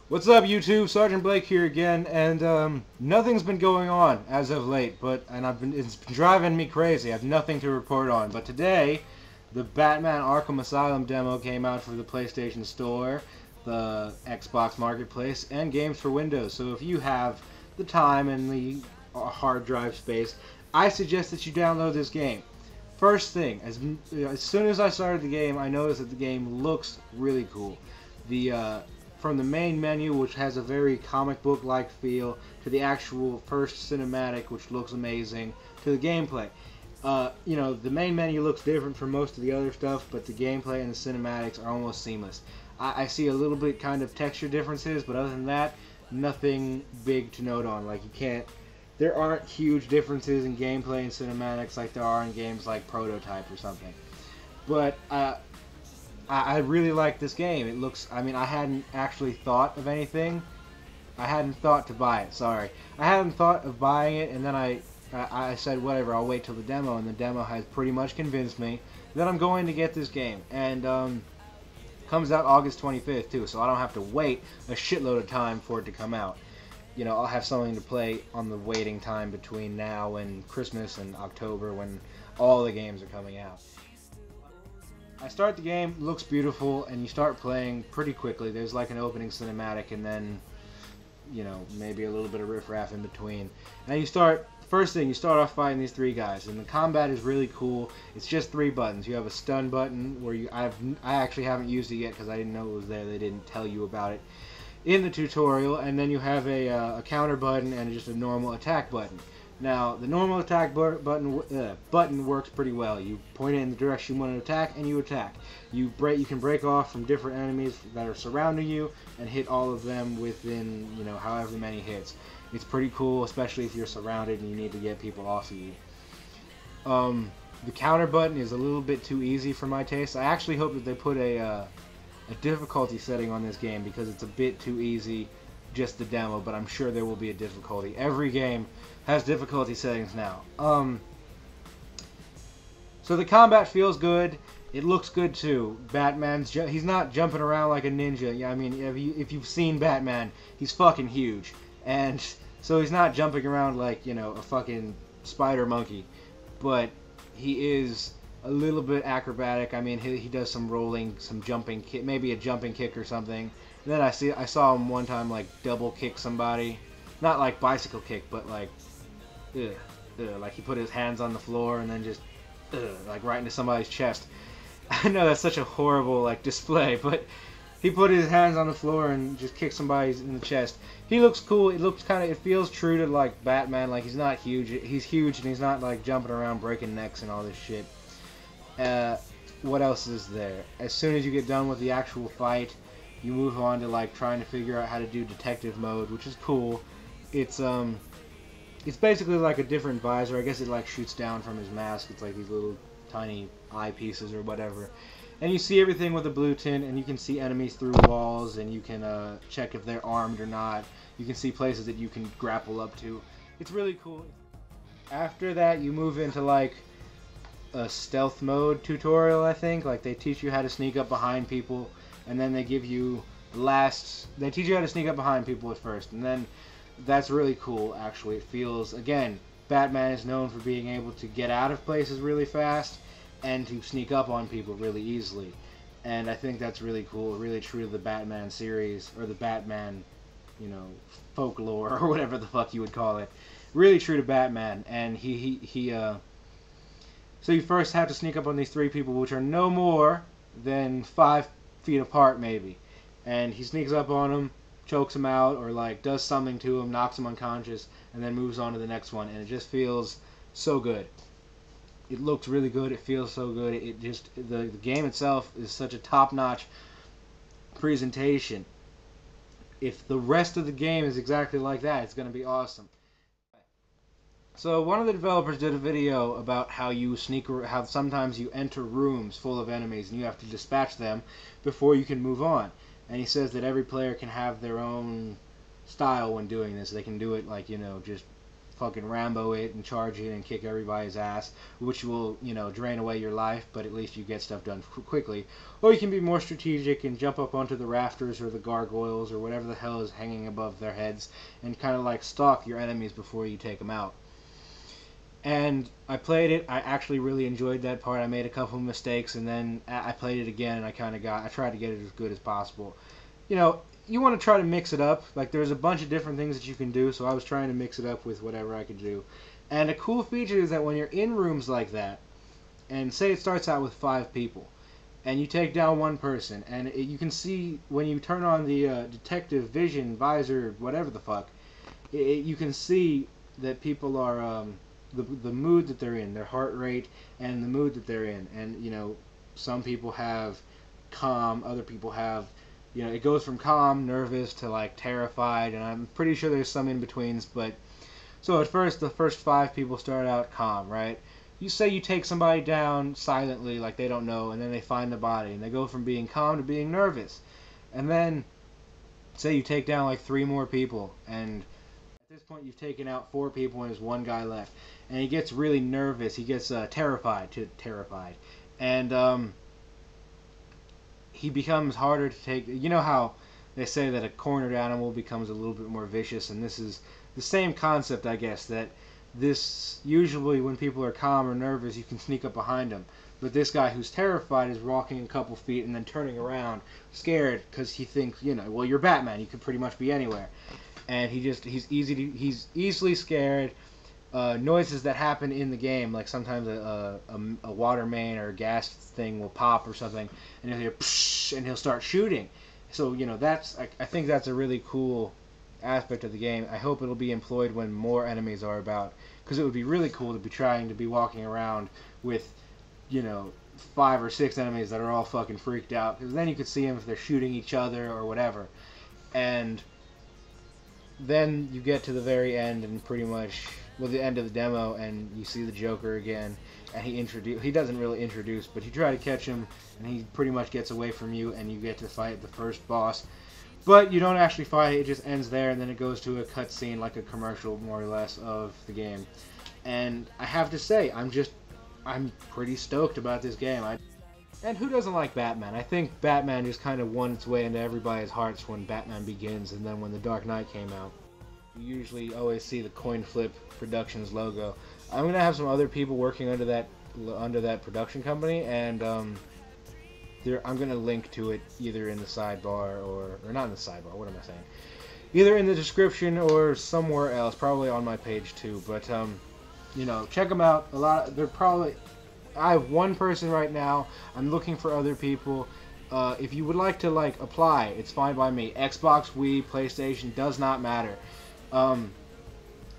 What's up, YouTube? Sergeant Blake here again, and nothing's been going on as of late, it's been driving me crazy. I have nothing to report on. But today, the Batman Arkham Asylum demo came out for the PlayStation Store, the Xbox Marketplace, and games for Windows. So if you have the time and the hard drive space, I suggest that you download this game. First thing, as soon as I started the game, I noticed that the game looks really cool. From the main menu, which has a very comic book-like feel, to the actual first cinematic, which looks amazing, to the gameplay. The main menu looks different from most of the other stuff, but the gameplay and the cinematics are almost seamless. I see a little bit kind of texture differences, but other than that, nothing big to note on. There aren't huge differences in gameplay and cinematics like there are in games like Prototype or something. But I really like this game. It looks, I hadn't actually thought of anything. I hadn't thought to buy it, sorry. I hadn't thought of buying it, and then I said, whatever, I'll wait till the demo, and the demo has pretty much convinced me that I'm going to get this game. And comes out August 25th, too, so I don't have to wait a shitload of time for it to come out. I'll have something to play on the waiting time between now and Christmas and October when all the games are coming out. I start the game, looks beautiful, and you start playing pretty quickly. There's like an opening cinematic and then, maybe a little bit of riffraff in between. And you start, first thing, you start off fighting these three guys, and the combat is really cool. It's just 3 buttons. You have a stun button where I actually haven't used it yet because I didn't know it was there. They didn't tell you about it in the tutorial. And then you have a counter button and just a normal attack button. Now, the normal attack button works pretty well. You point it in the direction you want to attack, and you attack. You can break off from different enemies that are surrounding you, and hit all of them within, however many hits. It's pretty cool, especially if you're surrounded and you need to get people off of you. The counter button is a little bit too easy for my taste. I actually hope that they put a difficulty setting on this game, because it's a bit too easy, just the demo, but I'm sure there will be a difficulty. Every game has difficulty settings now. So the combat feels good. It looks good too. He's not jumping around like a ninja. Yeah, if you've seen Batman, he's fucking huge, and so he's not jumping around like a fucking spider monkey. But he is a little bit acrobatic. He does some rolling, some jumping kick, maybe a jumping kick or something. And then I saw him one time like double kick somebody, not like bicycle kick, but like he put his hands on the floor and then just like right into somebody's chest. I know that's such a horrible display, but he put his hands on the floor and just kicked somebody in the chest. He looks cool. It feels true to like Batman. Like, he's not huge. He's huge, and he's not like jumping around breaking necks and all this shit. What else is there? As soon as you get done with the actual fight, you move on to like trying to figure out how to do detective mode, which is cool. It's basically like a different visor. I guess it like shoots down from his mask. It's like these little tiny eyepieces or whatever. And you see everything with a blue tint, and you can see enemies through walls, and you can check if they're armed or not. You can see places that you can grapple up to. It's really cool. After that, you move into like a stealth mode tutorial, I think. Like, they teach you how to sneak up behind people, and then they give you they teach you how to sneak up behind people at first, and then that's really cool, actually. It feels, again, Batman is known for being able to get out of places really fast and to sneak up on people really easily. And I think that's really cool, really true to the Batman series, or the Batman, folklore, or whatever the fuck you would call it. Really true to Batman, and so you first have to sneak up on these 3 people, which are no more than 5 feet apart, maybe. And he sneaks up on them, chokes him out, or like does something to him, knocks him unconscious, and then moves on to the next one. And it just feels so good. It looks really good. It feels so good. The game itself is such a top-notch presentation. If the rest of the game is exactly like that, it's going to be awesome. So one of the developers did a video about how sometimes you enter rooms full of enemies and you have to dispatch them before you can move on. And he says that every player can have their own style when doing this. They can do it like, just fucking Rambo it and charge it and kick everybody's ass, which will, you know, drain away your life, but at least you get stuff done quickly. Or you can be more strategic and jump up onto the rafters or the gargoyles or whatever the hell is hanging above their heads and kind of like stalk your enemies before you take them out. And I played it. I actually really enjoyed that part. I made a couple of mistakes, and then I played it again, and I tried to get it as good as possible. You know, you want to try to mix it up. Like, there's a bunch of different things that you can do, so I was trying to mix it up with whatever I could do. And a cool feature is that when you're in rooms like that, and say it starts out with 5 people, and you take down one person, and you can see when you turn on the detective vision, visor, whatever the fuck, you can see that people are... the mood that they're in, their heart rate, and the mood that they're in. And, you know, some people have calm, other people have, you know, it goes from calm, nervous, to, like, terrified, and I'm pretty sure there's some in-betweens, but, so at first, the first 5 people start out calm, right? You say you take somebody down silently, like they don't know, and then they find the body, and they go from being calm to being nervous. And then, say you take down, like, 3 more people, and at this point you've taken out 4 people and there's 1 guy left. And he gets really nervous. He gets terrified, and he becomes harder to take. You know how they say that a cornered animal becomes a little bit more vicious, and this is the same concept, I guess. That this usually when people are calm or nervous, you can sneak up behind them. But this guy who's terrified is walking a couple feet and then turning around, scared, because he thinks, you know, well, you're Batman. You could pretty much be anywhere, and he's easily scared. Noises that happen in the game, like sometimes a water main or a gas thing will pop or something, and you'll hear psh, and he'll start shooting. So, you know, I think that's a really cool aspect of the game. I hope it'll be employed when more enemies are about, because it would be really cool to be trying to be walking around with, you know, 5 or 6 enemies that are all fucking freaked out, because then you could see them if they're shooting each other or whatever. And then you get to the very end and pretty much, well, the end of the demo, and you see the Joker again, and he doesn't really introduce, but you try to catch him, and he pretty much gets away from you, and you get to fight the first boss. But you don't actually fight it, it just ends there, and then it goes to a cutscene, like a commercial, more or less, of the game. And I have to say, I'm pretty stoked about this game. And who doesn't like Batman? I think Batman just kind of won its way into everybody's hearts when Batman Begins, and then when The Dark Knight came out. You usually always see the Coin Flip Productions logo. I'm gonna have some other people working under that production company, and I'm gonna link to it either in the sidebar or not in the sidebar. What am I saying? Either in the description or somewhere else, probably on my page too. But you know, check them out. I have 1 person right now. I'm looking for other people. If you would like to apply, it's fine by me. Xbox, Wii, PlayStation, does not matter.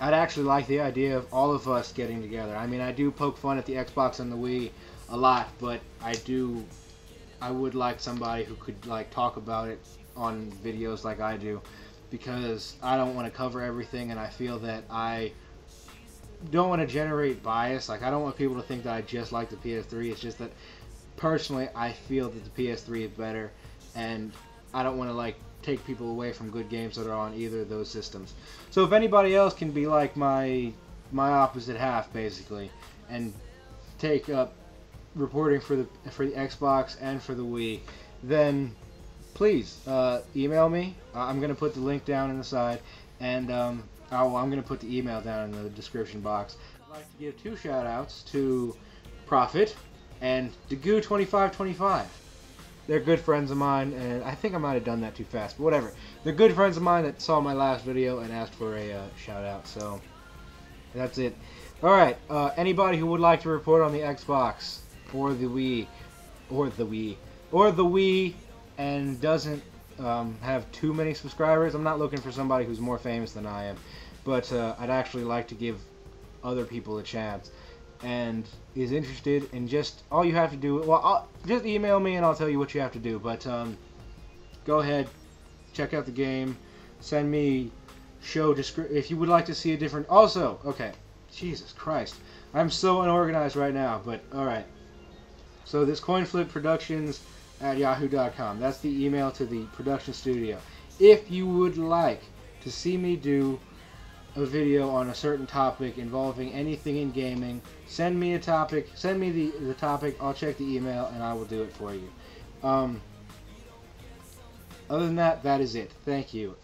I'd actually like the idea of all of us getting together. I mean, I do poke fun at the Xbox and the Wii a lot, but I would like somebody who could talk about it on videos like I do, because I don't want to cover everything, and I feel that I don't want to generate bias. Like, I don't want people to think that I just like the PS3. It's just that personally I feel that the PS3 is better, and I don't want to take people away from good games that are on either of those systems. So if anybody else can be like my opposite half, basically, and take up reporting for the Xbox and for the Wii, then please email me. I'm gonna put the link down in the side, and I'm gonna put the email down in the description box. I'd like to give 2 shout outs to Profit and Degoo2525. They're good friends of mine, and I think I might have done that too fast, but whatever. They're good friends of mine that saw my last video and asked for a shout-out, so that's it. Alright, anybody who would like to report on the Xbox, or the Wii, and doesn't have too many subscribers, I'm not looking for somebody who's more famous than I am, but I'd actually like to give other people a chance, and is interested in just, all you have to do, well, just email me and I'll tell you what you have to do, but go ahead, check out the game, send me if you would like to see a different, also, okay, Jesus Christ, I'm so unorganized right now, but alright, so this Coinflip Productions at yahoo.com, that's the email to the production studio. If you would like to see me do a video on a certain topic involving anything in gaming, send me a topic, send me the topic, I'll check the email, and I will do it for you. Other than that, that is it. Thank you.